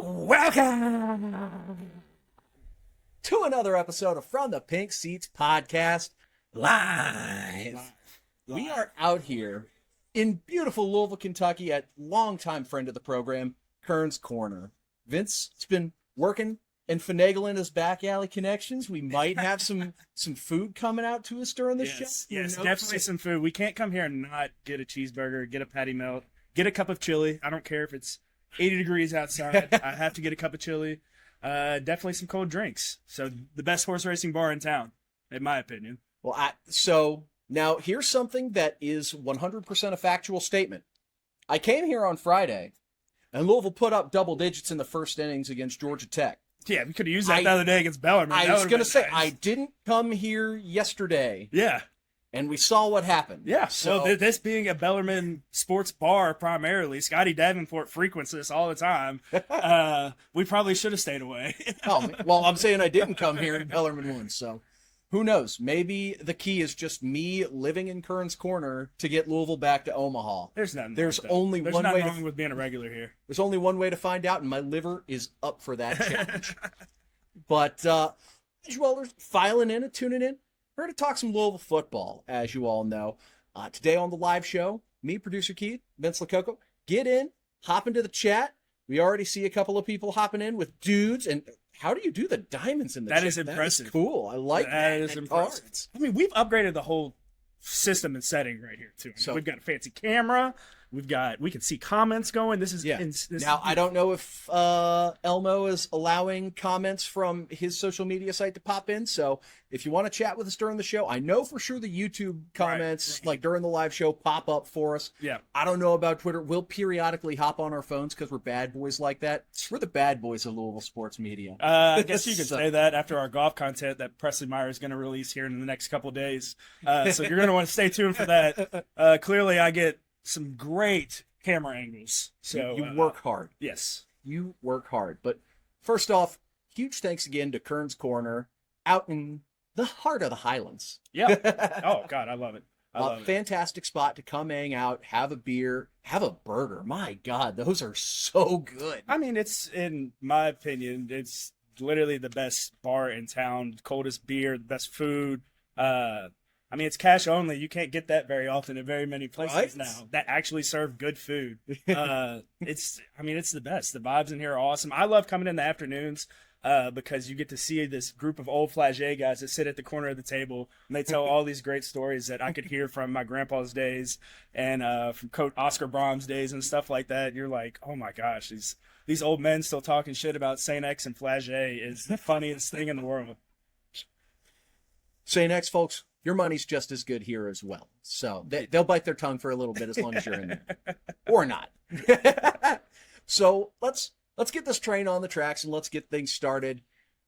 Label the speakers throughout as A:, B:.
A: Welcome to another episode of From the Pink Seats Podcast Live. We are out here in beautiful Louisville, Kentucky at longtime friend of the program, Kern's Korner. Vince has been working and finagling his back alley connections. We might have some food coming out to us during the show.
B: Yes, definitely some food. We can't come here and not get a cheeseburger, get a patty melt, get a cup of chili. I don't care if it's 80 degrees outside. I have to get a cup of chili. Definitely some cold drinks. So the best horse racing bar in town, in my opinion.
A: Well, so now here's something that is 100% a factual statement. I came here on Friday, and Louisville put up double digits in the first innings against Georgia Tech.
B: Yeah, we could have used that the other day against Bellarmine.
A: I was going to say,
B: nice.
A: I didn't come here yesterday.
B: Yeah.
A: And we saw what happened.
B: Yeah,
A: so
B: well, this being a Bellarmine sports bar primarily, Scotty Davenport frequents this all the time. We probably should have stayed away.
A: Well, I'm saying I didn't come here in Bellarmine once, so who knows? Maybe the key is just me living in Kern's Korner to get Louisville back to Omaha.
B: There's nothing.
A: There's
B: wrong
A: with
B: being a regular here.
A: There's only one way to find out, and my liver is up for that challenge. But as well, there's filing in and tuning in. We're going to talk some Louisville football, as you all know. Today on the live show, me, producer Keith, Vince LaCoco, get in, hop into the chat. We already see a couple of people hopping in with dudes. And how do you do the diamonds in the chat?
B: That is impressive.
A: That is cool. I like that.
B: That is impressive. I mean, we've upgraded the whole system and setting right here, too. So we've got a fancy camera. We can see comments going. This is
A: Now, I don't know if Elmo is allowing comments from his social media site to pop in. So if you want to chat with us during the show, I know for sure the YouTube comments, like during the live show, pop up for us.
B: Yeah. I
A: don't know about Twitter. We'll periodically hop on our phones because we're bad boys like that. We're the bad boys of Louisville sports media.
B: I guess you could say that after our golf content that Presley Meyer is going to release here in the next couple of days. So you're going to want to stay tuned for that. Clearly, I get some great camera angles. So
A: you work hard.
B: Yes.
A: You work hard. But first off, huge thanks again to Kern's Korner out in the heart of the Highlands.
B: Yeah. Oh, God, I love it.
A: Fantastic spot to come hang out, have a beer, have a burger. My God, those are so good.
B: I mean, it's, in my opinion, it's literally the best bar in town, coldest beer, the best food. I mean, it's cash only. You can't get that very often in very many places now that actually serve good food. It's the best. The vibes in here are awesome. I love coming in the afternoons because you get to see this group of old flagey guys that sit at the corner of the table, and they tell all these great stories that I could hear from my grandpa's days and from Coach Oscar Brohm's days and stuff like that. And you're like, oh my gosh, these old men still talking shit about St. X and flagey is the funniest thing in the world.
A: St. X, folks. Your money's just as good here as well. So they'll bite their tongue for a little bit as long as you're in there. Or not. So let's get this train on the tracks and let's get things started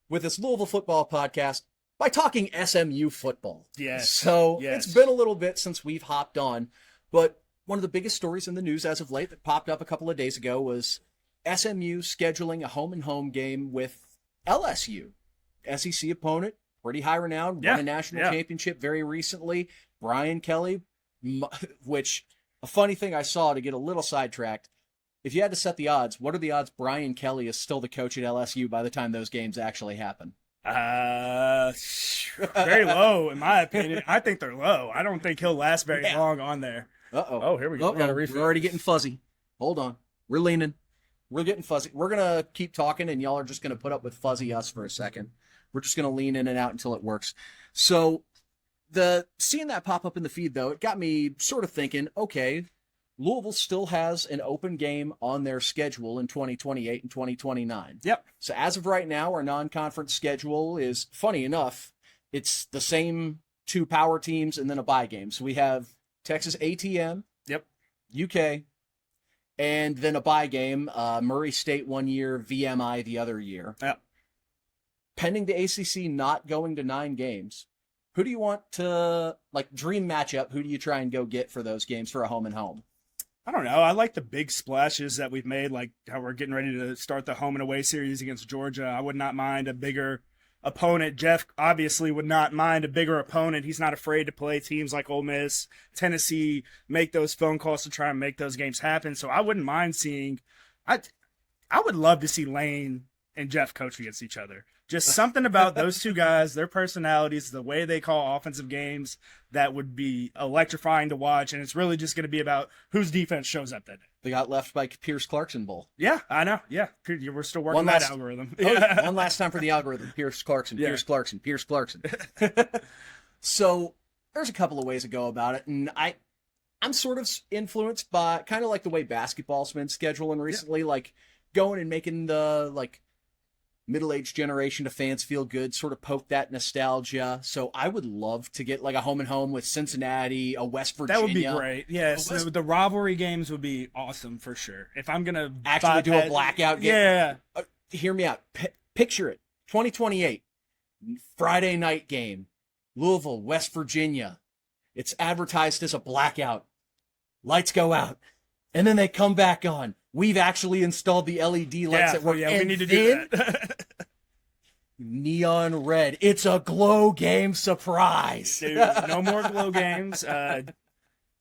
A: with this Louisville football podcast by talking SMU football.
B: Yes.
A: So It's been a little bit since we've hopped on, but one of the biggest stories in the news as of late that popped up a couple of days ago was SMU scheduling a home-and-home game with LSU, SEC opponent. Pretty high renown, won a national championship very recently. Brian Kelly, which a funny thing I saw to get a little sidetracked. If you had to set the odds, what are the odds Brian Kelly is still the coach at LSU by the time those games actually happen?
B: Very low, in my opinion. I think they're low. I don't think he'll last very long on there.
A: Uh-oh.
B: Oh, here we go.
A: We're already getting fuzzy. Hold on. We're leaning. We're getting fuzzy. We're going to keep talking, and y'all are just going to put up with fuzzy us for a second. We're just going to lean in and out until it works. So seeing that pop up in the feed, though, it got me sort of thinking, okay, Louisville still has an open game on their schedule in 2028 and 2029.
B: Yep.
A: So as of right now, our non-conference schedule is, funny enough, it's the same two power teams and then a bye game. So we have Texas ATM, UK, and then a bye game, Murray State 1 year, VMI the other year.
B: Yep.
A: Pending the ACC not going to 9 games, who do you want to, dream matchup, who do you try and go get for those games for a home and home?
B: I don't know. I like the big splashes that we've made, like how we're getting ready to start the home and away series against Georgia. I would not mind a bigger opponent. Jeff obviously would not mind a bigger opponent. He's not afraid to play teams like Ole Miss, Tennessee, make those phone calls to try and make those games happen. So I wouldn't mind seeing – I I would love to see Lane and Jeff coach against each other. Just something about those two guys, their personalities, the way they call offensive games, that would be electrifying to watch. And it's really just going to be about whose defense shows up that day.
A: They got left by Pierce Clarkson Bowl.
B: Yeah, I know. Yeah, we're still working that algorithm.
A: One last time for the algorithm. Pierce Clarkson,
B: Yeah.
A: Pierce Clarkson, Pierce Clarkson. So there's a couple of ways to go about it. And I'm sort of influenced by kind of like the way basketball's been scheduling recently, like going and making the like middle-aged generation of fans feel good, sort of poke that nostalgia. So I would love to get like a home and home with Cincinnati, a West Virginia.
B: That would be great. Yes, the rivalry games would be awesome for sure. If I'm gonna
A: actually do a blackout game.
B: Yeah.
A: Hear me out. Picture it. 2028, Friday night game, Louisville, West Virginia. It's advertised as a blackout. Lights go out, and then they come back on. We've actually installed the LED lights that work.
B: Yeah, we need to do that.
A: Neon red. It's a glow game surprise.
B: Dude, no more glow games.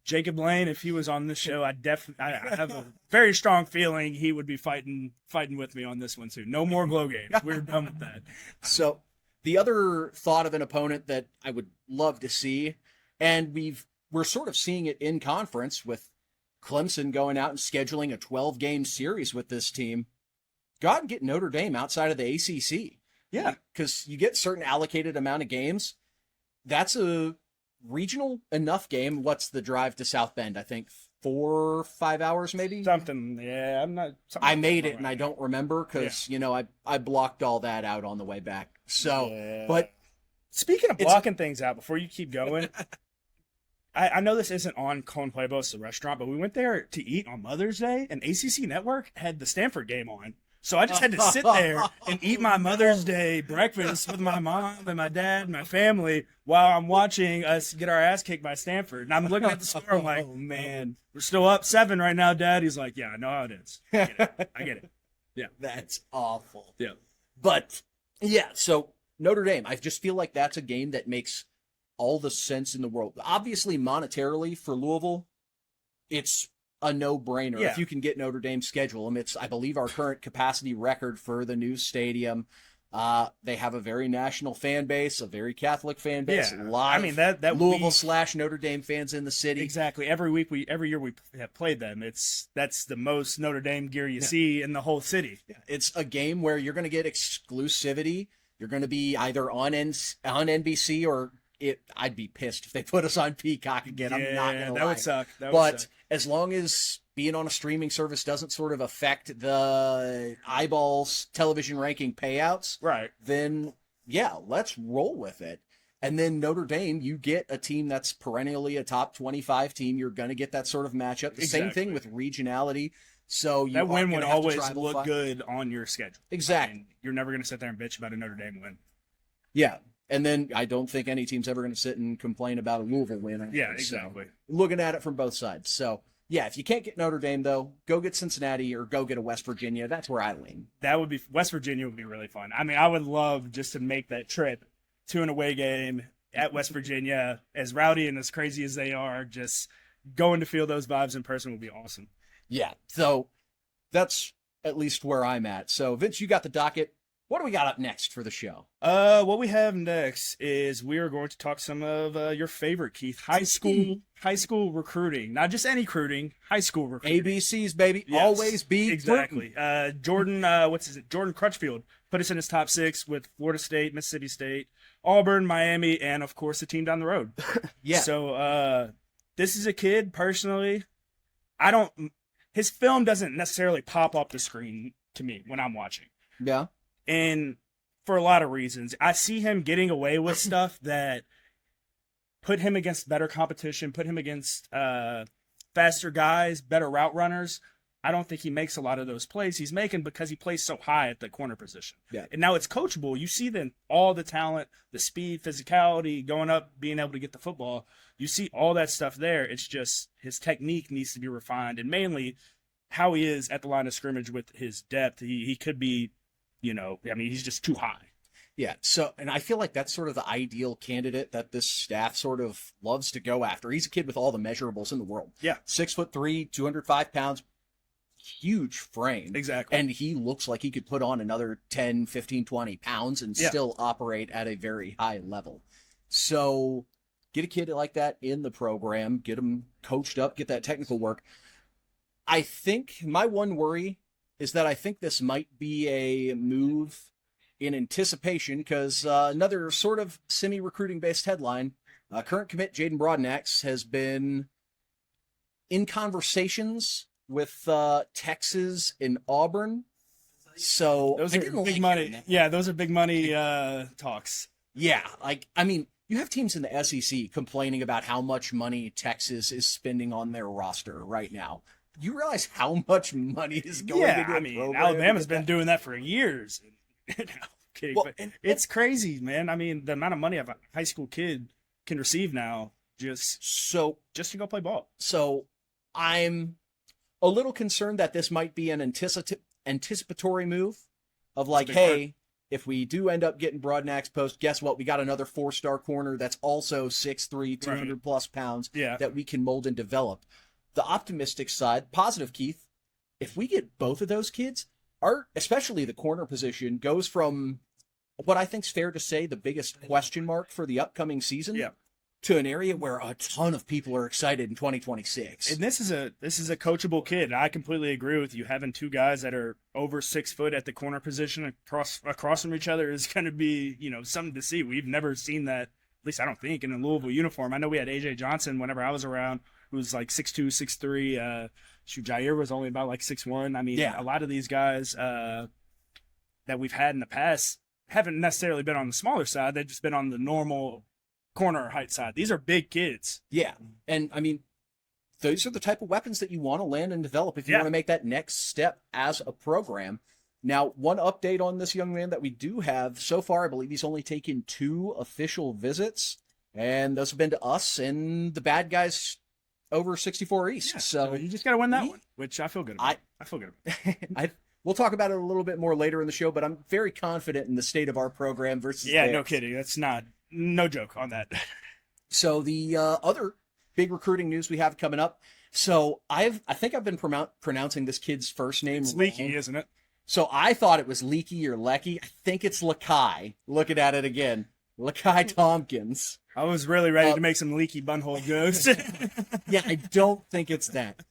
B: Jacob Lane, if he was on this show, I have a very strong feeling he would be fighting with me on this one too. No more glow games. We're done with that.
A: So the other thought of an opponent that I would love to see, and we're sort of seeing it in conference with Clemson going out and scheduling a 12-game series with this team. Go out and get Notre Dame outside of the ACC.
B: Yeah.
A: Because you get certain allocated amount of games. That's a regional enough game. What's the drive to South Bend? I think 4 or 5 hours maybe?
B: Something, yeah. I'm not.
A: I made it and I don't remember because, I blocked all that out on the way back. So,
B: yeah.
A: But
B: speaking of blocking things out, before you keep going, I know this isn't on Con Pueblos, the restaurant, but we went there to eat on Mother's Day, and ACC Network had the Stanford game on. So I just had to sit there and eat my Mother's Day breakfast with my mom and my dad and my family while I'm watching us get our ass kicked by Stanford. And I'm looking at the score, I'm like, oh, man, we're still up 7 right now, Dad. He's like, yeah, I know how it is. I get it. Yeah.
A: That's awful.
B: Yeah.
A: But, yeah, so Notre Dame, I just feel like that's a game that makes all the sense in the world. Obviously, monetarily for Louisville, it's a no-brainer.
B: Yeah.
A: If you can get Notre Dame, schedule them. It's, I believe, our current capacity record for the new stadium. They have a very national fan base, a very Catholic fan base.
B: Yeah.
A: A lot
B: that
A: Louisville / Notre Dame fans in the city.
B: Exactly. Every year we have played them. That's the most Notre Dame gear you see in the whole city.
A: It's a game where you're going to get exclusivity. You're going to be either on NBC or I'd be pissed if they put us on Peacock again. I'm not going to lie.
B: That would suck.
A: But as long as being on a streaming service doesn't sort of affect the eyeballs television ranking payouts,
B: right?
A: Then, yeah, let's roll with it. And then Notre Dame, you get a team that's perennially a top 25 team. You're going to get that sort of matchup. The same thing with regionality. So
B: that win would always look good on your schedule.
A: Exactly.
B: I mean, you're never going to sit there and bitch about a Notre Dame win.
A: Yeah. And then I don't think any team's ever going to sit and complain about a Louisville win.
B: Yeah, exactly.
A: So, looking at it from both sides. So, yeah, if you can't get Notre Dame, though, go get Cincinnati or go get a West Virginia. That's where I lean.
B: West Virginia would be really fun. I mean, I would love just to make that trip to an away game at West Virginia, as rowdy and as crazy as they are. Just going to feel those vibes in person would be awesome.
A: Yeah, so that's at least where I'm at. So, Vince, you got the docket. What do we got up next for the show?
B: What we have next is we are going to talk some of your favorite, Keith, high school recruiting. Not just any recruiting, high school recruiting.
A: ABCs, baby.
B: Yes,
A: always be
B: exactly. Jordan, Jordan Crutchfield put us in his top 6 with Florida State, Mississippi State, Auburn, Miami, and of course the team down the road.
A: Yeah.
B: So this is a kid personally. His film doesn't necessarily pop off the screen to me when I'm watching.
A: Yeah.
B: And for a lot of reasons, I see him getting away with stuff that put him against better competition, put him against faster guys, better route runners. I don't think he makes a lot of those plays he's making because he plays so high at the corner position.
A: Yeah.
B: And now it's coachable. You see then all the talent, the speed, physicality, going up, being able to get the football. You see all that stuff there. It's just his technique needs to be refined, and mainly how he is at the line of scrimmage with his depth. He could be, he's just too high.
A: Yeah. So, and I feel like that's sort of the ideal candidate that this staff sort of loves to go after. He's a kid with all the measurables in the world.
B: Yeah.
A: 6'3", 205 pounds, huge frame.
B: Exactly.
A: And he looks like he could put on another 10, 15, 20 pounds and still operate at a very high level. So get a kid like that in the program, get him coached up, get that technical work. I think my one worry is that I think this might be a move in anticipation because another sort of semi-recruiting based headline, current commit Jaydin Broadnax has been in conversations with Texas and Auburn. So
B: those are big money. Yeah, those are big money talks.
A: Yeah, like, I mean, you have teams in the SEC complaining about how much money Texas is spending on their roster right now. You realize how much money is going into the program?
B: Alabama's been doing that for years. No, kidding.
A: Well,
B: but it's crazy, man. I mean, the amount of money a high school kid can receive now just to go play ball.
A: So I'm a little concerned that this might be an anticipatory move of like, hey, if we do end up getting Broadnax post, guess what? We got another 4-star corner that's also 6'3", 200 plus pounds that we can mold and develop. The optimistic side, positive, Keith, if we get both of those kids, especially the corner position goes from what I think is fair to say the biggest question mark for the upcoming season to an area where a ton of people are excited in 2026.
B: And this is a coachable kid. And I completely agree with you. Having two guys that are over 6 foot at the corner position across from each other is going to be, something to see. We've never seen that, at least I don't think, in a Louisville uniform. I know we had AJ Johnson whenever I was around, who was like 6'2", 6'3". Jair was only about like 6'1". I mean, a lot of these guys that we've had in the past haven't necessarily been on the smaller side. They've just been on the normal corner height side. These are big kids.
A: Yeah. And I mean, those are the type of weapons that you want to land and develop if you want to make that next step as a program. Now, one update on this young man that we do have so far, I believe he's only taken 2 official visits, and those have been to us and the bad guys over 64 East. So
B: you just got to win that one, which I feel good about. I feel good about.
A: We'll talk about it a little bit more later in the show, but I'm very confident in the state of our program versus
B: theirs. No kidding. That's no joke on that.
A: So the other big recruiting news we have coming up. So I think I've been pronouncing this kid's first name
B: wrong. Leaky, isn't it?
A: So I thought it was Leaky or Lecky. I think it's Lakai. Looking at it again. Lakai Tompkins.
B: I was really ready to make some leaky bunhole jokes.
A: Yeah, I don't think it's that.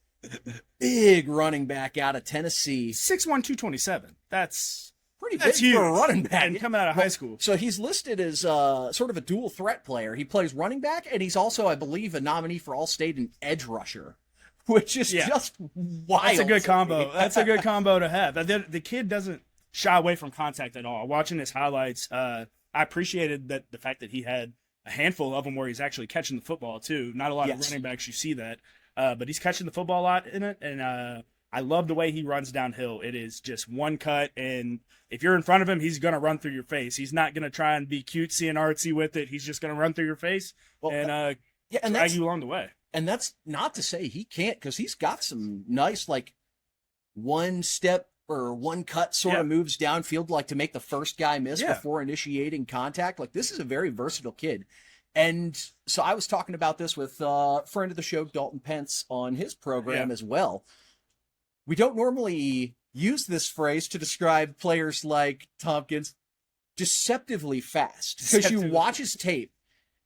A: Big running back out of Tennessee.
B: 6'1", 227. That's
A: pretty big
B: huge
A: for a running back.
B: And coming out of high school.
A: So he's listed as sort of a dual threat player. He plays running back, and he's also, I believe, a nominee for All-State and edge rusher, which is just wild.
B: That's a good combo. That's a good combo to have. The kid doesn't shy away from contact at all. Watching his highlights, I appreciated the fact that he had a handful of them where he's actually catching the football, too. Not a lot of running backs, you see that. But he's catching the football a lot in it, and I love the way he runs downhill. It is just one cut, and if you're in front of him, he's going to run through your face. He's not going to try and be cutesy and artsy with it. He's just going to run through your face and drag you along the way.
A: And that's not to say he can't, because he's got some nice, like, one-step or one-cut sort of moves downfield, like to make the first guy miss before initiating contact. Like, this is a very versatile kid. And so I was talking about this with a friend of the show, Dalton Pence, on his program as well. We don't normally use this phrase to describe players like Tompkins, deceptively fast, because you watch his tape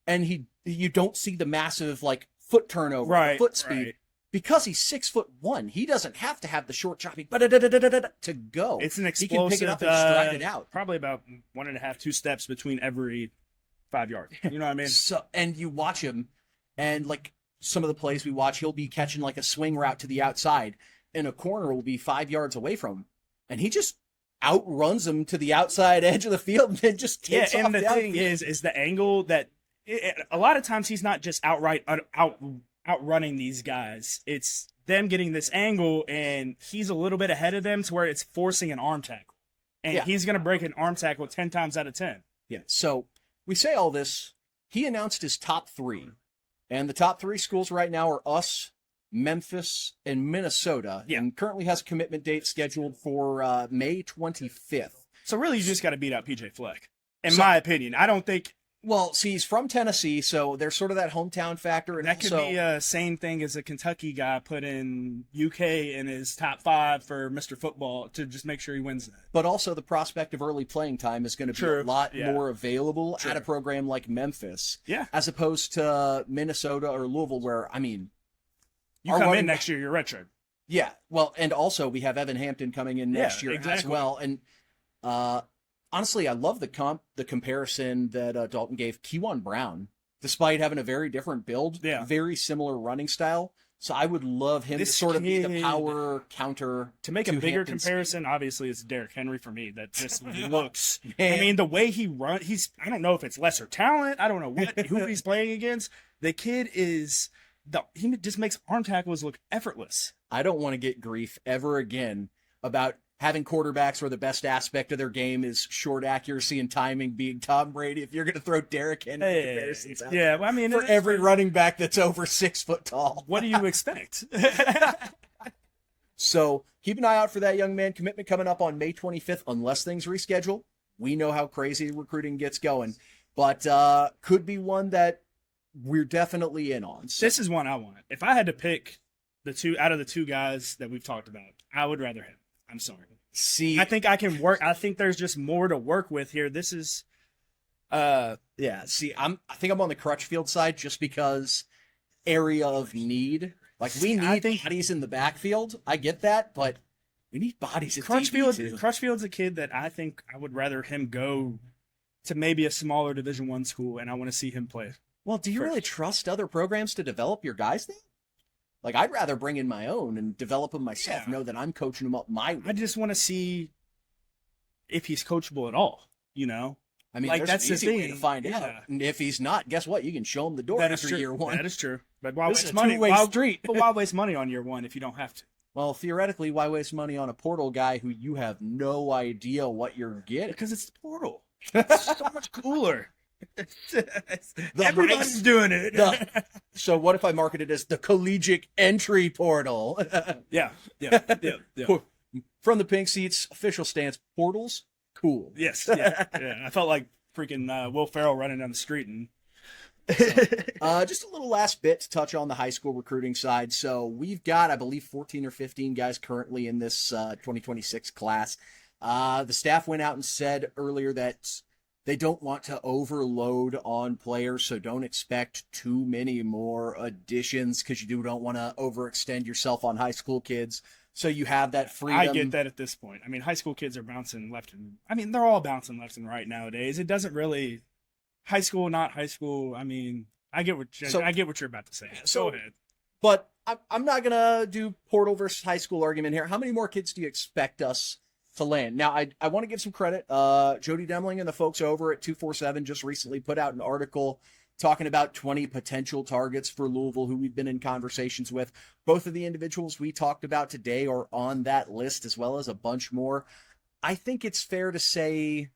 A: and you don't see the massive like foot turnover, foot speed. Because he's 6'1", he doesn't have to have the short chopping to go.
B: It's an explosive.
A: He can pick it up and stride it out.
B: Probably about 1.5, 2 steps between every 5 yards. You know what I mean?
A: So, and you watch him, and like some of the plays we watch, he'll be catching like a swing route to the outside, and a corner will be 5 yards away from him, and he just outruns him to the outside edge of the field and then just takes off.
B: And the thing is the angle that a lot of times he's not just outrunning these guys. It's them getting this angle, and he's a little bit ahead of them to where it's forcing an arm tackle, and he's going to break an arm tackle 10 times out of 10.
A: Yeah. So we say all this. He announced his top 3, and the top 3 schools right now are us, Memphis, and Minnesota, and currently has a commitment date scheduled for May 25th.
B: So really, you just got to beat out PJ Fleck, in my opinion. I don't think
A: Well, see, he's from Tennessee, so there's sort of that hometown factor. And
B: That could be a same thing as a Kentucky guy put in UK in his top 5 for Mr. Football to just make sure he wins that.
A: But also the prospect of early playing time is going to be a lot more available at a program like Memphis, as opposed to Minnesota or Louisville, where, I mean...
B: You come in next year, you're redshirt.
A: Yeah, well, and also we have Evan Hampton coming in next year as well. And honestly, I love the comparison that Dalton gave. Kewan Brown, despite having a very different build, very similar running style. So I would love him to sort of be the power counter.
B: To make a bigger comparison, obviously, it's Derrick Henry for me. That just looks. I mean, the way he runs, I don't know if it's lesser talent. I don't know who he's playing against. The kid is. He just makes arm tackles look effortless.
A: I don't want to get grief ever again about having quarterbacks where the best aspect of their game is short accuracy and timing being Tom Brady. If you're going to throw Derrick Henry comparisons out
B: well, I mean,
A: for every running back that's over 6 foot tall.
B: What do you expect?
A: So keep an eye out for that young man. Commitment coming up on May 25th, unless things reschedule. We know how crazy recruiting gets going, but could be one that we're definitely in on. So.
B: This is one I want. If I had to pick the two out of the two guys that we've talked about, I would rather him. I'm sorry.
A: See,
B: I think I can work. I think there's just more to work with here. This is,
A: See, I think I'm on the Crutchfield side just because area of need. Like we need bodies in the backfield. I get that, but we need bodies at
B: Crutchfield.
A: DB too.
B: Crutchfield's a kid that I think I would rather him go to maybe a smaller Division I school, and I want to see him play.
A: Well, do you really trust other programs to develop your guys then? Like, I'd rather bring in my own and develop them myself, know that I'm coaching them up my way.
B: I just want to see if he's coachable at all, you know?
A: I mean, like, that's the easy way to find out. And if he's not, guess what? You can show him the door after year one.
B: That is true. But why waste
A: money? Two-way street.
B: But why waste money on year one if you don't have to?
A: Well, theoretically, why waste money on a portal guy who you have no idea what you're getting?
B: Because it's the portal. It's so much cooler. Everybody's doing it.
A: So what if I market it as the collegiate entry portal?
B: Yeah.
A: From the Pink Seats, official stance, portals, cool.
B: Yes. Yeah. I felt like freaking Will Ferrell running down the street. And
A: just a little last bit to touch on the high school recruiting side. So we've got, I believe, 14 or 15 guys currently in this 2026 class. The staff went out and said earlier that they don't want to overload on players, so don't expect too many more additions because you don't want to overextend yourself on high school kids. So you have that freedom.
B: I get that at this point. I mean, high school kids are bouncing left and – I mean, they're all bouncing left and right nowadays. It doesn't really – high school, not high school. I mean, I get what you're about to say. So, go ahead.
A: But I'm not going to do portal versus high school argument here. How many more kids do you expect us to land? Now, I want to give some credit. Jody Demling and the folks over at 247 just recently put out an article talking about 20 potential targets for Louisville who we've been in conversations with. Both of the individuals we talked about today are on that list, as well as a bunch more. I think it's fair to say,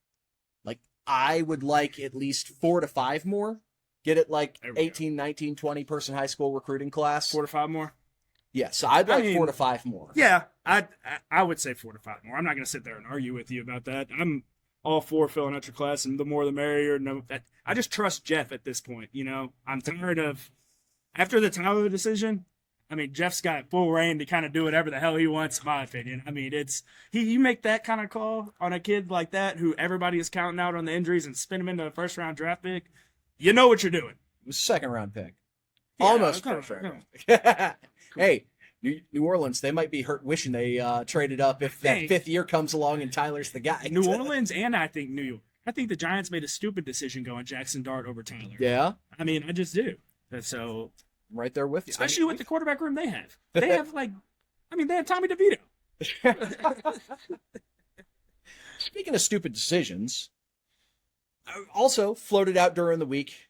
A: like, I would like at least 4 to 5 more. Get it like 18, 19, 20 person high school recruiting class.
B: 4 to 5 more?
A: Yeah, so I'd like 4 to 5 more.
B: Yeah, I would say 4 to 5 more. I'm not going to sit there and argue with you about that. I'm all for filling out your class, and the more the merrier. No, I just trust Jeff at this point. You know, I'm tired of after the Tyler decision. I mean, Jeff's got full reign to kind of do whatever the hell he wants, in my opinion. I mean, you make that kind of call on a kid like that who everybody is counting out on the injuries and spin him into a first round draft pick. You know what you're doing.
A: It was a 2nd round pick.
B: Yeah,
A: almost first round. Hey, New Orleans, they might be hurt wishing they traded up if that 5th year comes along and Tyler's the guy.
B: New Orleans and I think New York. I think the Giants made a stupid decision going Jackson Dart over Tyler.
A: Yeah?
B: I mean, I just do. So
A: I'm right there with you.
B: Especially with the quarterback room they have. They have they have Tommy DeVito.
A: Speaking of stupid decisions, also floated out during the week,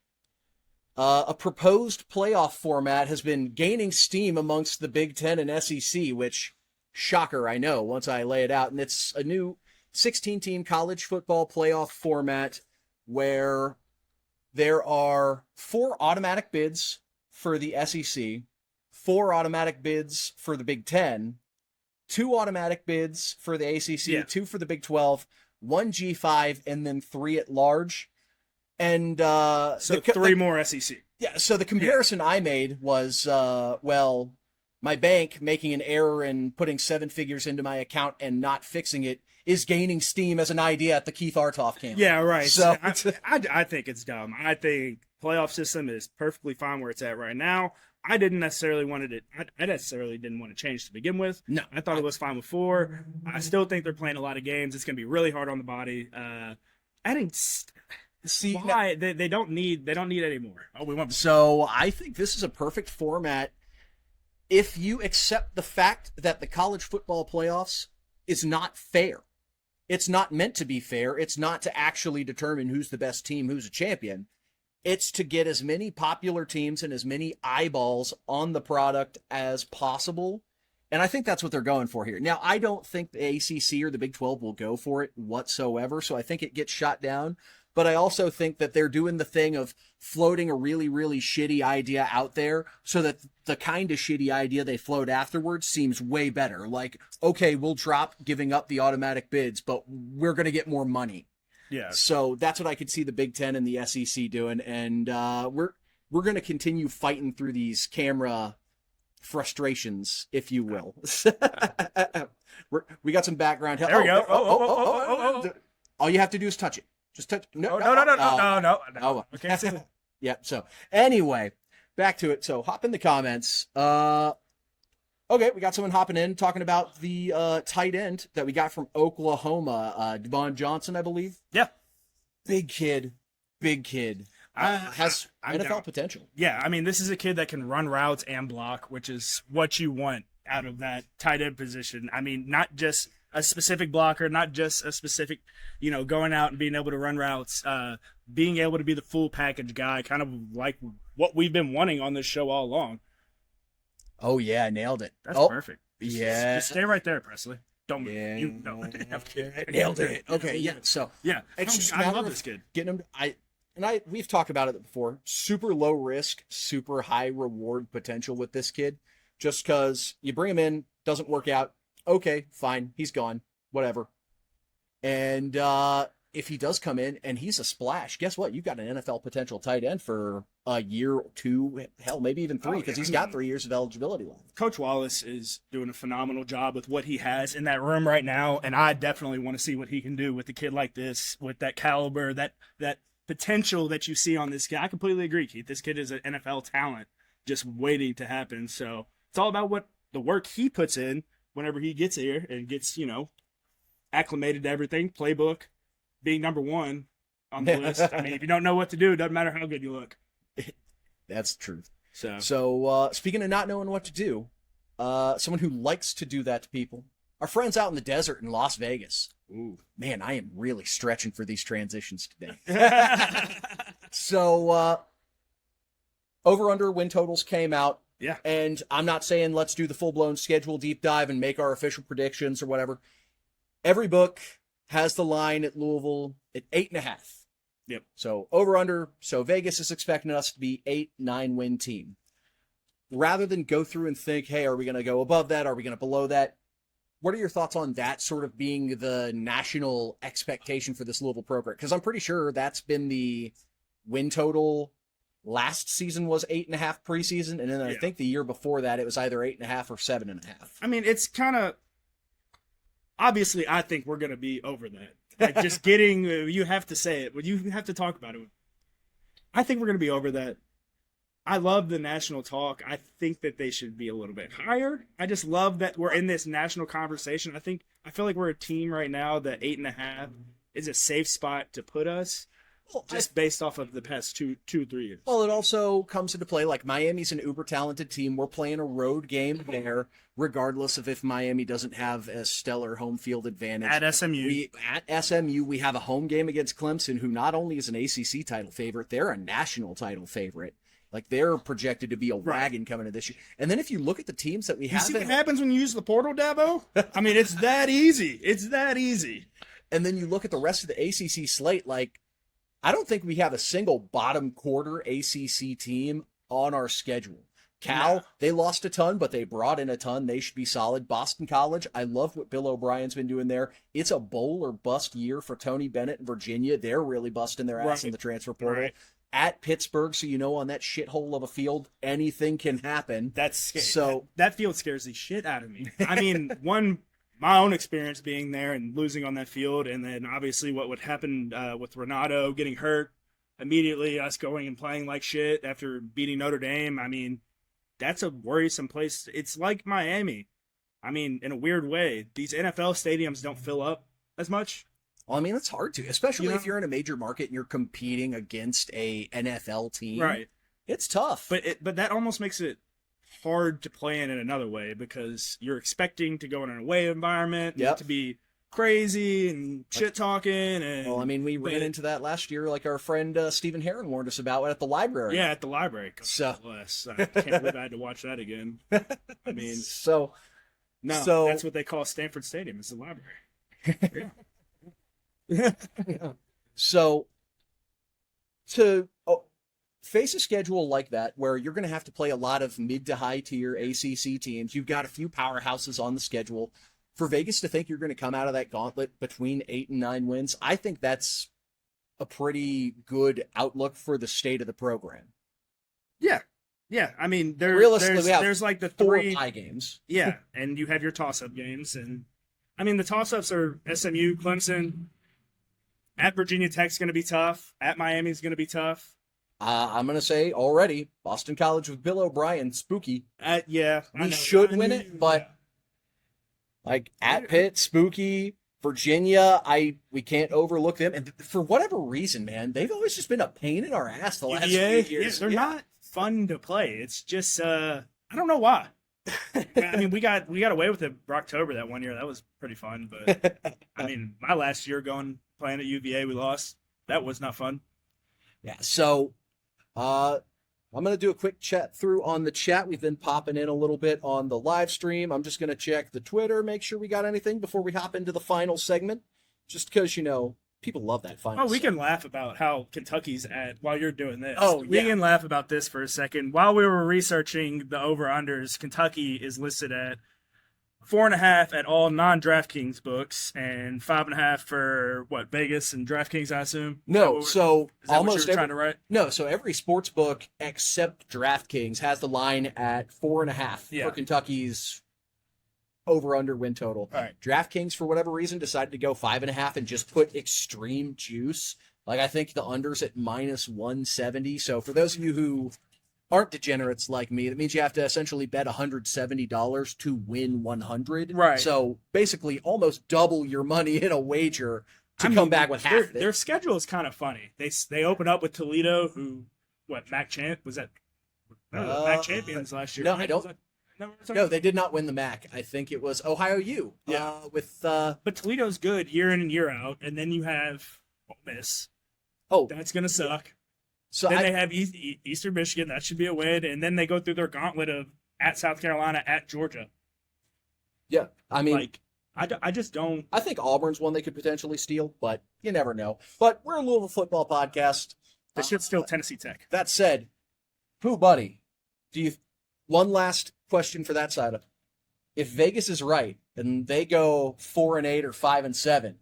A: a proposed playoff format has been gaining steam amongst the Big Ten and SEC, which, shocker, I know, once I lay it out. And it's a new 16-team college football playoff format where there are 4 automatic bids for the SEC, 4 automatic bids for the Big Ten, 2 automatic bids for the ACC, 2 for the Big 12, 1 G5, and then 3 at large. And
B: So three more SEC.
A: Yeah, so the comparison I made was, well, my bank making an error and putting 7 figures into my account and not fixing it is gaining steam as an idea at the Keith Artoff camp.
B: Yeah, right.
A: So
B: I think it's dumb. I think playoff system is perfectly fine where it's at right now. I didn't necessarily wanted it. I necessarily didn't want to change to begin with.
A: No,
B: I thought it was fine before. I still think they're playing a lot of games. It's going to be really hard on the body. Adding.
A: See,
B: why they don't need any more. Oh, we want.
A: So I think this is a perfect format if you accept the fact that the college football playoffs is not fair. It's not meant to be fair. It's not to actually determine who's the best team, who's a champion. It's to get as many popular teams and as many eyeballs on the product as possible. And I think that's what they're going for here. Now, I don't think the ACC or the Big 12 will go for it whatsoever, so I think it gets shot down. But I also think that they're doing the thing of floating a really, really shitty idea out there so that the kind of shitty idea they float afterwards seems way better. Like, okay, we'll drop giving up the automatic bids, but we're going to get more money.
B: Yeah.
A: So that's what I could see the Big Ten and the SEC doing. And we're going to continue fighting through these camera frustrations, if you will. We got some background help.
B: There we go.
A: All you have to do is touch it. Just touch. No.
B: I can't see it.
A: Yeah. So anyway, back to it. So hop in the comments. Okay, we got someone hopping in talking about the tight end that we got from Oklahoma, Davon Johnson, I believe.
B: Yeah.
A: Big kid. Has NFL
B: down.
A: Potential.
B: Yeah, I mean, this is a kid that can run routes and block, which is what you want out of that tight end position. I mean, not just a specific blocker, not just a specific, going out and being able to run routes, being able to be the full package guy, kind of like what we've been wanting on this show all along.
A: Oh, yeah, nailed it.
B: That's perfect.
A: Yeah.
B: Just stay right there, Presley. Don't move.
A: Nailed it. Okay, yeah. So,
B: yeah,
A: it's just
B: I love this kid.
A: Getting him, we've talked about it before. Super low risk, super high reward potential with this kid. Just because you bring him in, doesn't work out. Okay, fine. He's gone. Whatever. And if he does come in and he's a splash, guess what? You've got an NFL potential tight end for a year or two, hell, maybe even 3, because he's got 3 years of eligibility left.
B: Coach Wallace is doing a phenomenal job with what he has in that room right now, and I definitely want to see what he can do with a kid like this, with that caliber, that potential that you see on this guy. I completely agree, Keith. This kid is an NFL talent just waiting to happen. So it's all about what the work he puts in whenever he gets here and gets, acclimated to everything, playbook, being number one on the list. I mean, if you don't know what to do, it doesn't matter how good you look.
A: That's the truth.
B: So
A: speaking of not knowing what to do, someone who likes to do that to people, our friends out in the desert in Las Vegas.
B: Ooh.
A: Man, I am really stretching for these transitions today. So, over-under win totals came out.
B: Yeah.
A: And I'm not saying let's do the full-blown schedule deep dive and make our official predictions or whatever. Every book has the line at Louisville at 8.5.
B: Yep.
A: So over-under. So Vegas is expecting us to be 8-9 win team. Rather than go through and think, hey, are we going to go above that? Are we going to below that? What are your thoughts on that sort of being the national expectation for this Louisville program? Because I'm pretty sure that's been the win total. Last season was 8.5 preseason, and then I think the year before that it was either 8.5 or 7.5.
B: I mean, it's kind of obviously. I think we're going to be over that. Like just getting, you have to say it, but you have to talk about it. I think we're going to be over that. I love the national talk. I think that they should be a little bit higher. I just love that we're in this national conversation. I feel like we're a team right now that 8.5 is a safe spot to put us. Just based off of the past two, 3 years.
A: Well, it also comes into play, like Miami's an uber talented team. We're playing a road game there, regardless of if Miami doesn't have a stellar home field advantage.
B: At SMU.
A: At SMU, we have a home game against Clemson, who not only is an ACC title favorite, they're a national title favorite. Like, they're projected to be a wagon coming to this year. And then if you look at the teams that we have...
B: You see what happens when you use the portal, Dabo? I mean, it's that easy. It's that easy.
A: And then you look at the rest of the ACC slate, like, I don't think we have a single bottom quarter ACC team on our schedule. Cal,
B: No.
A: they lost a ton, but they brought in a ton. They should be solid. Boston College, I love what Bill O'Brien's been doing there. It's a bowl or bust year for Tony Bennett and Virginia. They're really busting their ass in the transfer portal.
B: Right.
A: At Pittsburgh, so you know on that shithole of a field, anything can happen.
B: That's scary.
A: So
B: that field scares the shit out of me. I mean, my own experience being there and losing on that field, and then obviously what would happen with Renato getting hurt, immediately us going and playing like shit after beating Notre Dame. I mean, that's a worrisome place. It's like Miami. I mean, in a weird way, these NFL stadiums don't fill up as much.
A: Well, I mean, it's hard to, especially if you're in a major market and you're competing against a NFL team.
B: Right.
A: It's tough.
B: But that almost makes it hard to play in another way because you're expecting to go in an away environment, to be crazy and shit talking. And
A: well, I mean, we ran into that last year, like our friend Stephen Heron warned us about at the library.
B: Yeah, at the library.
A: So
B: I can't believe I had to watch that again. I mean,
A: so
B: that's what they call Stanford Stadium. It's the library.
A: So to face a schedule like that, where you're going to have to play a lot of mid to high tier ACC teams, you've got a few powerhouses on the schedule. For Vegas to think you're going to come out of that gauntlet between 8 and 9 wins, I think that's a pretty good outlook for the state of the program.
B: Yeah. I mean, there's like the
A: 4 high games.
B: Yeah, and you have your toss-up games, and I mean the toss-ups are SMU, Clemson. At Virginia Tech's going to be tough. At Miami's going to be tough.
A: I'm going to say already, Boston College with Bill O'Brien, spooky. We should win it, but like at Pitt, spooky. Virginia, we can't overlook them. And for whatever reason, man, they've always just been a pain in our ass the last few years.
B: Yeah, they're not fun to play. It's just I don't know why. I mean, we got away with it for October that one year. That was pretty fun. But I mean, my last year playing at UVA, we lost. That was not fun.
A: Yeah. So, I'm gonna do a quick chat through on the chat. We've been popping in a little bit on the live stream. I'm just gonna check the Twitter, make sure we got anything before we hop into the final segment. Just because people love that final.
B: Oh, we can laugh about how Kentucky's at while you're doing this.
A: Oh,
B: we can laugh about this for a second. While we were researching the over-unders, Kentucky is listed at 4.5 at all non-DraftKings books and 5.5 for Vegas and DraftKings, I assume.
A: No, so
B: almost trying to write.
A: No, so every sports book except DraftKings has the line at 4.5 for Kentucky's over/under win total.
B: All right.
A: DraftKings, for whatever reason, decided to go 5.5 and just put extreme juice. Like, I think the under's at -170. So for those of you who aren't degenerates like me, that means you have to essentially bet $170 to win 100.
B: Right.
A: So basically almost double your money in a wager to come back with half of it.
B: Their schedule is kind of funny. They open up with Toledo, who, MAC champ? Was that MAC champions last year?
A: No, I don't. No, they did not win the MAC. I think it was Ohio U.
B: Yeah.
A: But
B: Toledo's good year in and year out, and then you have Ole Miss.
A: Oh,
B: that's gonna suck.
A: So
B: then they have Eastern Michigan. That should be a win, and then they go through their gauntlet of at South Carolina, at Georgia.
A: Yeah, I mean,
B: I just don't.
A: I think Auburn's one they could potentially steal, but you never know. But we're a Louisville football podcast.
B: They should steal Tennessee Tech.
A: That said, buddy, one last question for that side of it. If Vegas is right and they go 4-8 or 5-7,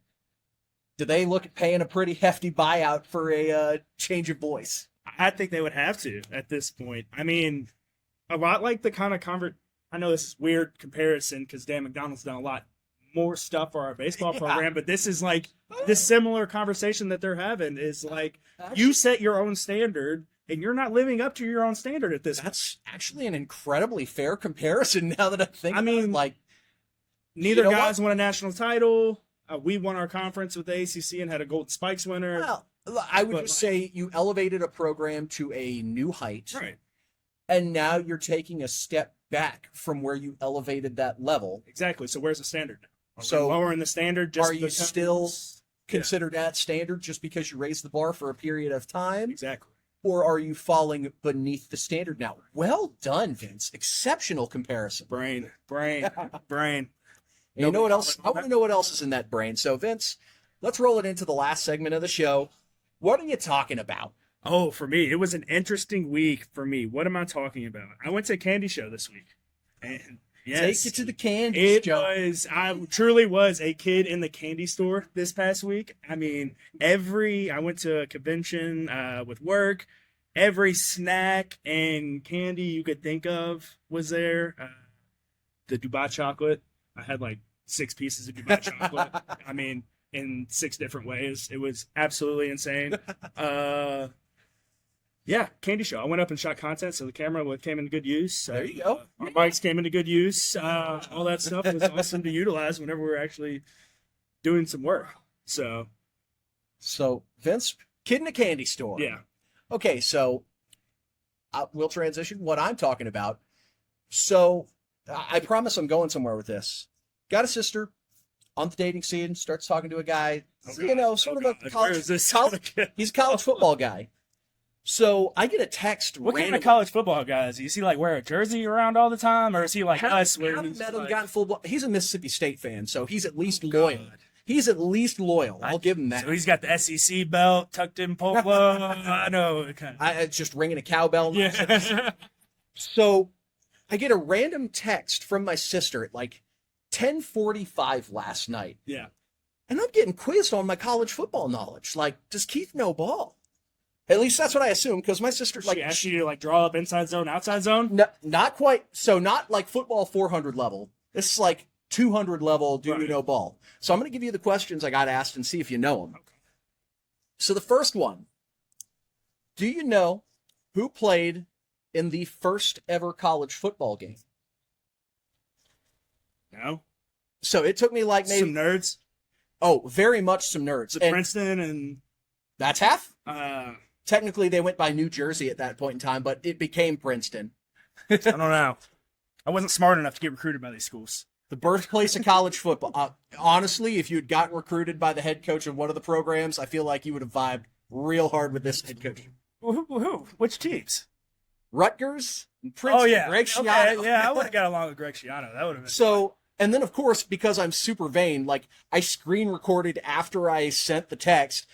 A: do they look at paying a pretty hefty buyout for a change of voice?
B: I think they would have to at this point. I mean, a lot like the kind of I know this is weird comparison because Dan McDonald's done a lot more stuff for our baseball program, but this is like this similar conversation that they're having is like you set your own standard and you're not living up to your own standard at this point.
A: That's actually an incredibly fair comparison now that I think about it. Like,
B: neither guys won a national title. We won our conference with the ACC and had a Golden Spikes winner.
A: Well, I would just say you elevated a program to a new height.
B: Right.
A: And now you're taking a step back from where you elevated that level.
B: Exactly. So where's the standard now?
A: So
B: lowering the standard just
A: are you still considered at standard just because you raised the bar for a period of time?
B: Exactly.
A: Or are you falling beneath the standard now? Well done, Vince. Exceptional comparison.
B: Brain.
A: You know what else? I want to know what else is in that brain. So, Vince, let's roll it into the last segment of the show. What are you talking about?
B: Oh, for me, it was an interesting week for me. What am I talking about? I went to a candy show this week. And yes,
A: Take it to the candy show.
B: I truly was a kid in the candy store this past week. I mean, I went to a convention with work. Every snack and candy you could think of was there. The Dubai chocolate. I had like 6 pieces of Dubai chocolate. I mean, in 6 different ways. It was absolutely insane. Yeah, candy show. I went up and shot content, so the camera came into good use.
A: There you go.
B: Our mics came into good use. All that stuff was awesome to utilize whenever we were actually doing some work. So
A: Vince, kid in a candy store.
B: yeah.
A: Okay, so we'll transition what I'm talking about. So I promise I'm going somewhere with this. Got a sister on the dating scene, starts talking to a guy, sort of a college, he's a college football guy. So I get a text.
B: What kind of college football guys? Is he like wear a jersey around all the time, or is he like us?
A: Haven't met him, gotten full. He's a Mississippi State fan, so he's at least loyal. He's at least loyal. I'll give him that.
B: So he's got the SEC belt tucked in polo. I know.
A: It's just ringing a cowbell.
B: Yeah.
A: So I get a random text from my sister at like 10:45 last night.
B: Yeah.
A: And I'm getting quizzed on my college football knowledge. Like, does Keith know ball? At least that's what I assume, because my sister
B: She asked you to like draw up inside zone, outside zone.
A: No, not quite. So not like football 400 level. This is like 200 level. Do you know ball? So I'm going to give you the questions I got asked and see if you know them. Okay. So the first one: do you know who played in the first ever college football game?
B: No.
A: So it took me like maybe
B: some nerds.
A: Oh, very much some nerds.
B: Princeton and
A: that's half. Technically, they went by New Jersey at that point in time, but it became Princeton.
B: I don't know. I wasn't smart enough to get recruited by these schools.
A: The birthplace of college football. Honestly, if you had gotten recruited by the head coach of one of the programs, I feel like you would have vibed real hard with this head coach.
B: Who? Which teams?
A: Rutgers and Princeton.
B: Oh, yeah.
A: Greg Schiano.
B: Okay, yeah, I would have got along with Greg Schiano. That would have been
A: so. And then, of course, because I'm super vain, like I screen recorded after I sent the text,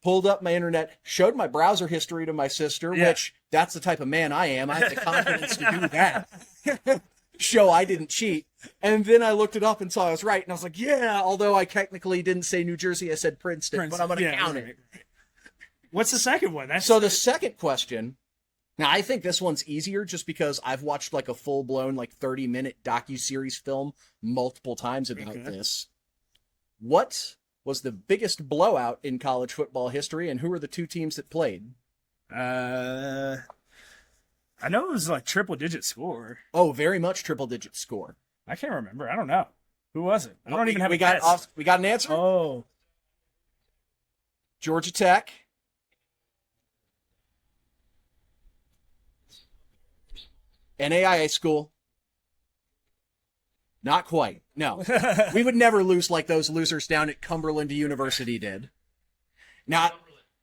A: pulled up my internet, showed my browser history to my sister, which that's the type of man I am. I have the confidence to do that. Show I didn't cheat. And then I looked it up and saw I was right. And I was like, yeah, although I technically didn't say New Jersey, I said Princeton. But I'm going to count it.
B: What's the second one?
A: So the second question, now I think this one's easier just because I've watched like a full-blown like 30-minute docuseries film multiple times about this. What was the biggest blowout in college football history, and who are the 2 teams that played?
B: I know it was like triple-digit score.
A: Oh, very much triple-digit score.
B: I can't remember. I don't know. Who was it? I don't even have a guess.
A: We got an answer?
B: Oh.
A: Georgia Tech. NAIA school. Not quite. No. We would never lose like those losers down at Cumberland University did. Not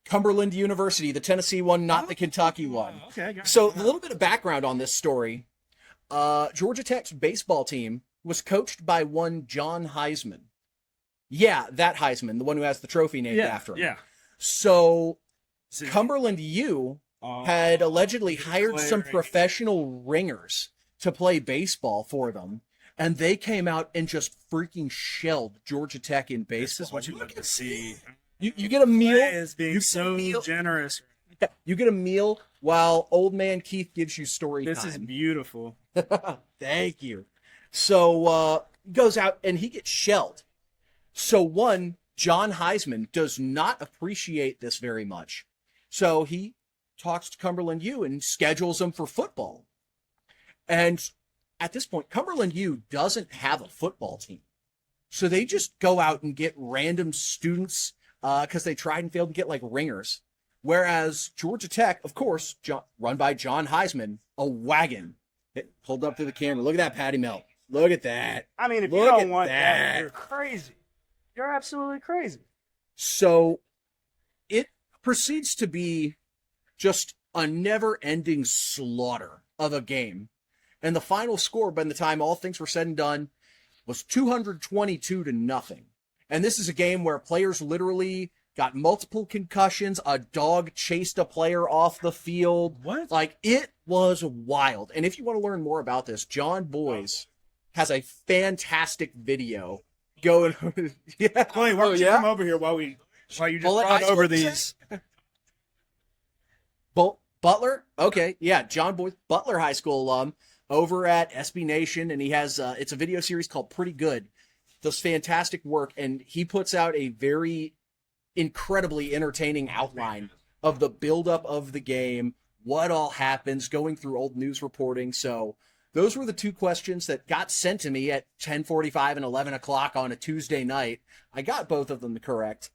A: Cumberland University, the Tennessee one, not the Kentucky one.
B: Okay.
A: So a little bit of background on this story. Georgia Tech's baseball team was coached by one John Heisman. Yeah, that Heisman, the one who has the trophy named after him.
B: Yeah.
A: So Cumberland U had allegedly hired some professional ringers to play baseball for them, and they came out and just freaking shelled Georgia Tech in baseball.
B: This is what you love to see.
A: You get a meal.
B: Is being so generous.
A: You get a meal while old man Keith gives you story time.
B: This is beautiful.
A: Thank you. So goes out and he gets shelled. So one, John Heisman does not appreciate this very much. So he talks to Cumberland U and schedules them for football. And at this point, Cumberland U doesn't have a football team. So they just go out and get random students because they tried and failed to get like ringers. Whereas Georgia Tech, of course, run by John Heisman, a wagon. Hold up to the camera. Look at that patty melt. Look at that.
B: I mean, if you don't want that, you're crazy. You're absolutely crazy.
A: So it proceeds to be just a never-ending slaughter of a game. And the final score, by the time all things were said and done, was 222-0. And this is a game where players literally got multiple concussions. A dog chased a player off the field.
B: What?
A: Like, it was wild. And if you want to learn more about this, John Boyes has a fantastic video going. Yeah.
B: Clay, why don't you come over here while you just run over these?
A: Butler? Okay, yeah, John Boyes, Butler High School alum, over at SB Nation, and he has it's a video series called Pretty Good. Does fantastic work, and he puts out a very incredibly entertaining outline of the buildup of the game, what all happens, going through old news reporting. So those were the two questions that got sent to me at 10:45 and 11 o'clock on a Tuesday night. I got both of them correct.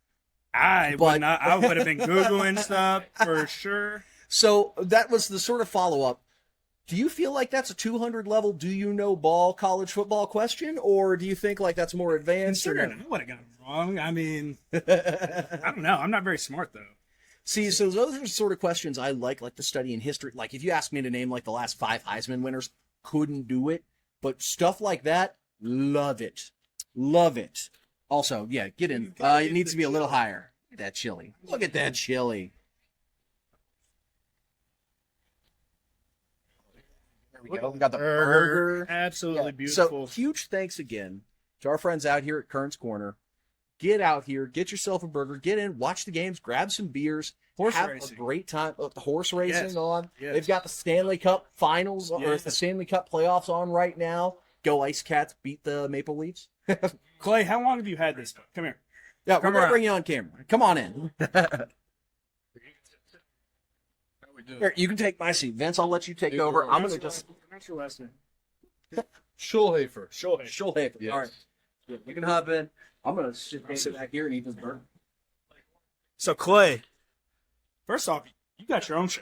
B: I would have been Googling stuff for sure.
A: So that was the sort of follow-up. Do you feel like that's a 200 level do you know ball college football question, or do you think like that's more advanced?
B: I would have got it wrong. I mean, I don't know. I'm not very smart, though.
A: See, so those are the sort of questions I like the study in history. Like if you ask me to name like the last 5 Heisman winners, couldn't do it. But stuff like that, love it. Love it. Also, yeah, get in. It needs to be a little higher. Look at that chili. Look at that chili. There we go. We got the burger.
B: Absolutely beautiful.
A: So huge thanks again to our friends out here at Kern's Korner. Get out here, get yourself a burger, get in, watch the games, grab some beers, have a great time. The horse racing on.
B: Yes.
A: They've got the Stanley Cup finals or the Stanley Cup playoffs on right now. Go Ice Cats, beat the Maple Leafs.
B: Clay, how long have you had this? Come here.
A: Yeah, we're going to bring you on camera. Come on in. Here, you can take my seat. Vince, I'll let you take over. I'm going to just...
B: What's your last name?
C: Shough.
A: Shough.
C: Yes.
A: All right. You can hop in. I'm going to sit back here and eat this burger.
B: So, Clay, first off, you got your own show.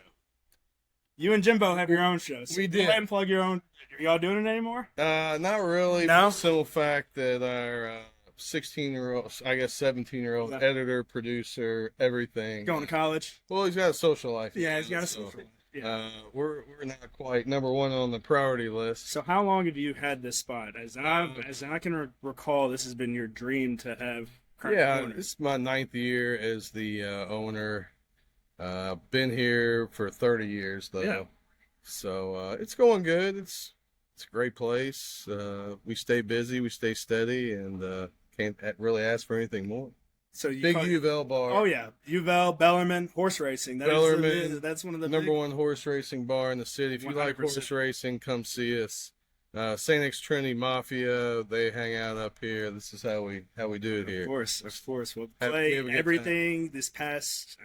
B: You and Jimbo have your own show. So
C: We did.
B: Go ahead and plug your own. Are y'all doing it anymore?
C: Not really.
B: No?
C: For the simple fact that our 16-year-old, I guess 17-year-old editor, producer, everything.
B: Going to college?
C: Well, he's got a social life.
B: Yeah, he's got a social life. Yeah.
C: We're not quite number one on the priority list.
B: So how long have you had this spot? As I can recall, this has been your dream to have.
C: Yeah, this is my 9th year as the owner. Been here for 30 years though.
B: Yeah.
C: So it's going good. It's a great place. We stay busy, we stay steady, and can't really ask for anything more.
B: So you
C: Big UVL bar.
B: Oh yeah, UVL Bellarmine horse racing.
C: Bellarmine,
B: that's one of the
C: number one horse racing bar in the city. If you like
B: 100%.
C: horse racing, come see us. St. X Trinity Mafia, they hang out up here. This is how we do it here.
B: Of course. Well,
C: Have
B: Clay,
C: a good
B: everything this past,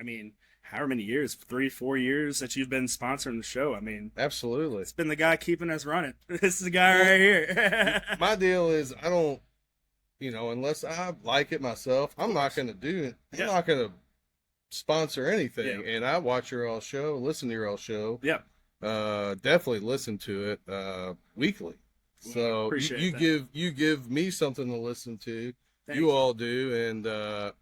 B: however many years, 3-4 years that you've been sponsoring the show.
C: Absolutely.
B: It's been the guy keeping us running. This is the guy right here.
C: My deal is I don't, unless I like it myself, I'm not going to do it. I'm not going to sponsor anything.
B: Yeah.
C: And I watch your all show, listen to your all show.
B: Yeah.
C: Definitely listen to it weekly. So you give me something to listen to.
B: Thank
C: you all do, and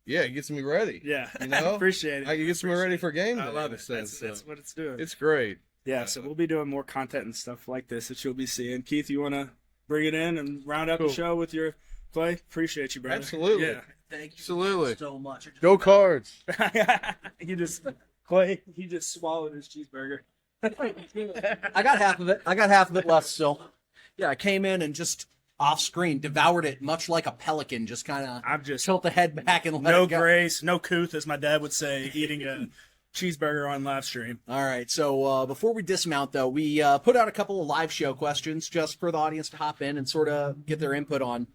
C: it gets me ready.
B: Yeah,
C: you know,
B: appreciate it.
C: It gets me ready for game day.
B: I love it.
C: Sense,
B: That's what it's doing.
C: It's great.
B: Yeah, so we'll be doing more content and stuff like this that you'll be seeing. Keith, you want to bring it in and round out the show with your play? Appreciate you, brother.
C: Absolutely.
B: Yeah.
A: Thank you
C: Absolutely.
A: so much.
C: Go Cards.
B: He just swallowed his cheeseburger.
A: I got half of it. I got half of it left still. Yeah, I came in and just off screen devoured it, much like a pelican. Just kind of tilt the head back and let
B: no
A: it go.
B: grace, no couth, as my dad would say, eating a cheeseburger on live stream.
A: All right, so before we dismount, though, we put out a couple of live show questions just for the audience to hop in and sort of get their input on.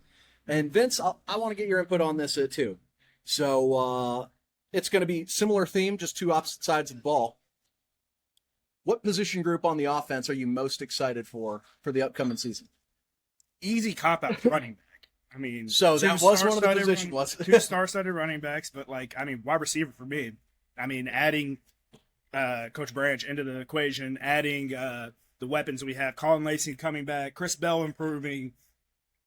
A: And Vince, I want to get your input on this too. So it's going to be similar theme, just two opposite sides of the ball. What position group on the offense are you most excited for the upcoming season?
B: Easy cop-out running back.
A: So that was one of the positions, was it?
B: 2 star-studded running backs, but wide receiver for me. Adding Coach Branch into the equation, adding the weapons we have, Colin Lacey coming back, Chris Bell improving.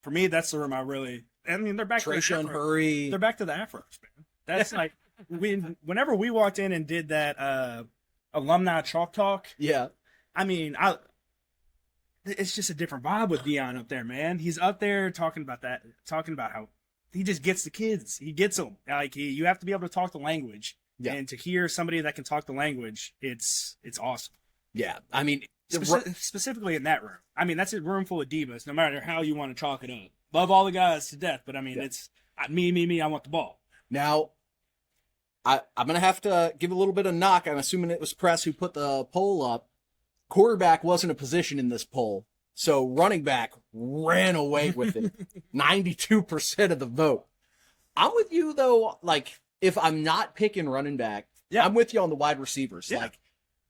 B: For me, that's the room I really. They're back.
A: Trayshawn Hurry.
B: They're back to the Afros, man. That's like whenever we walked in and did that alumni chalk talk.
A: Yeah.
B: It's just a different vibe with Dion up there, man. He's up there talking about how he just gets the kids. He gets them. Like you have to be able to talk the language, and to hear somebody that can talk the language, it's awesome.
A: Yeah, I mean,
B: Specifically in that room. I mean, that's a room full of divas. No matter how you want to chalk it up, love all the guys to death. But I mean, it's me. I want the ball.
A: Now, I'm gonna have to give a little bit of knock. I'm assuming it was press who put the poll up. Quarterback wasn't a position in this poll, so running back ran away with it. 92% of the vote. I'm with you though. Like, if I'm not picking running back, I'm with you on the wide receivers.
B: Yeah.
A: Like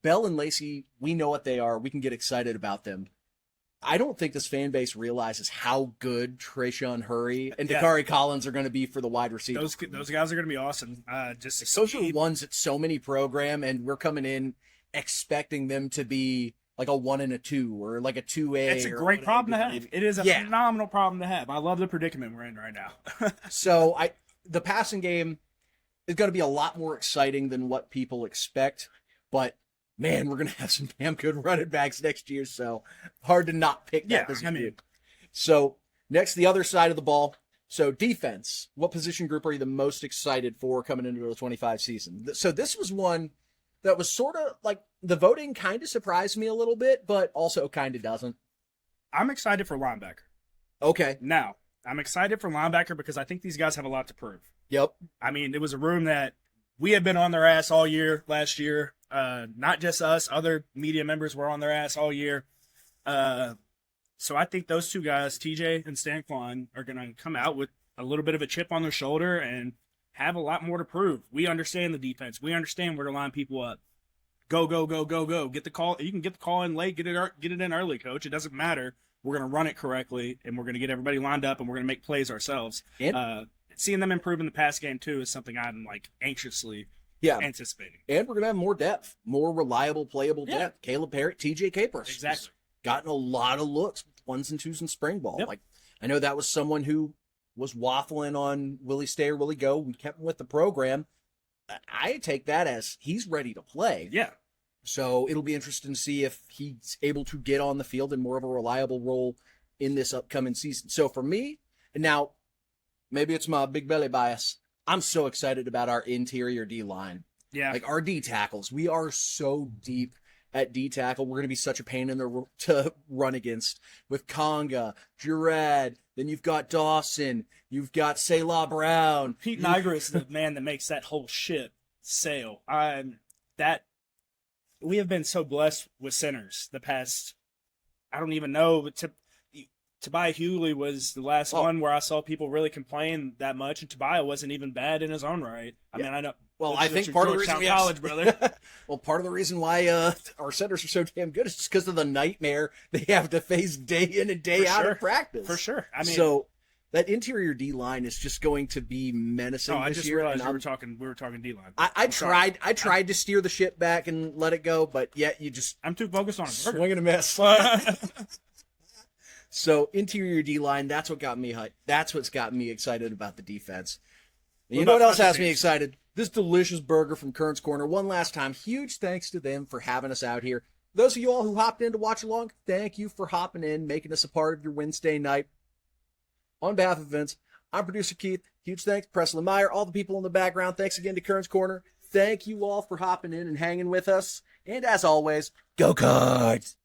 A: Bell and Lacey, we know what they are. We can get excited about them. I don't think this fan base realizes how good Trayshawn Hurry and Dakari Collins are going to be for the wide receivers.
B: Those guys are going to be awesome.
A: Those are ones that so many program, and we're coming in expecting them to be like a 1 and a 2 or like a 2A.
B: It's a great problem to have. It is a phenomenal problem to have. I love the predicament we're in right now.
A: So the passing game is going to be a lot more exciting than what people expect, but man, we're going to have some damn good running backs next year, so hard to not pick that position. So next, the other side of the ball. So defense, what position group are you the most excited for coming into the 25 season? So this was one that was sort of like the voting kind of surprised me a little bit, but also kind of doesn't.
B: I'm excited for linebacker.
A: Okay.
B: Now, I'm excited for linebacker because I think these guys have a lot to prove.
A: Yep.
B: I mean, it was a room that we had been on their ass all year last year. Not just us, other media members were on their ass all year. So I think those two guys, TJ and Stan Kwan, are going to come out with a little bit of a chip on their shoulder and have a lot more to prove. We understand the defense. We understand where to line people up. Go. Get the call. You can get the call in late. Get it in early, coach. It doesn't matter. We're going to run it correctly, and we're going to get everybody lined up, and we're going to make plays ourselves. Seeing them improve in the pass game, too, is something I'm like anxiously anticipating.
A: And we're going to have more depth, more reliable, playable depth. Caleb Parrott, TJ Capers.
B: Exactly.
A: Gotten a lot of looks with 1s and 2s in spring ball. Like, I know that was someone who was waffling on will he stay or will he go. We kept him with the program. I take that as he's ready to play.
B: Yeah.
A: So it'll be interesting to see if he's able to get on the field in more of a reliable role in this upcoming season. So for me, and now maybe it's my big belly bias, I'm so excited about our interior D-line.
B: Yeah.
A: Like our D tackles. We are so deep at D tackle. We're going to be such a pain in the to run against with Conga, Jurad. Then you've got Dawson. You've got Selah Brown.
B: Pete Niger is the man that makes that whole ship sail. We have been so blessed with centers the past, I don't even know, Tobiah Hughley was the last one where I saw people really complain that much, and Tobiah wasn't even bad in his own right. I mean, I know.
A: Well, I think part of the reason
B: college, brother.
A: Well, part of the reason why our centers are so damn good is just because of the nightmare they have to face day in and day out in practice.
B: For sure. I mean,
A: so that interior D line is just going to be menacing this year.
B: I just realized we were talking D line.
A: I tried to steer the ship back and let it go, but yet
B: I'm too focused on it.
A: Swing and a miss. So interior D line, that's what got me hyped. That's what's got me excited about the defense. And you know what else has me excited? This delicious burger from Kern's Corner. One last time, huge thanks to them for having us out here. Those of you all who hopped in to watch along, thank you for hopping in, making us a part of your Wednesday night. On behalf of Vince, I'm producer Keith. Huge thanks, Presley Meyer, all the people in the background. Thanks again to Kern's Corner. Thank you all for hopping in and hanging with us. And as always, go Cards!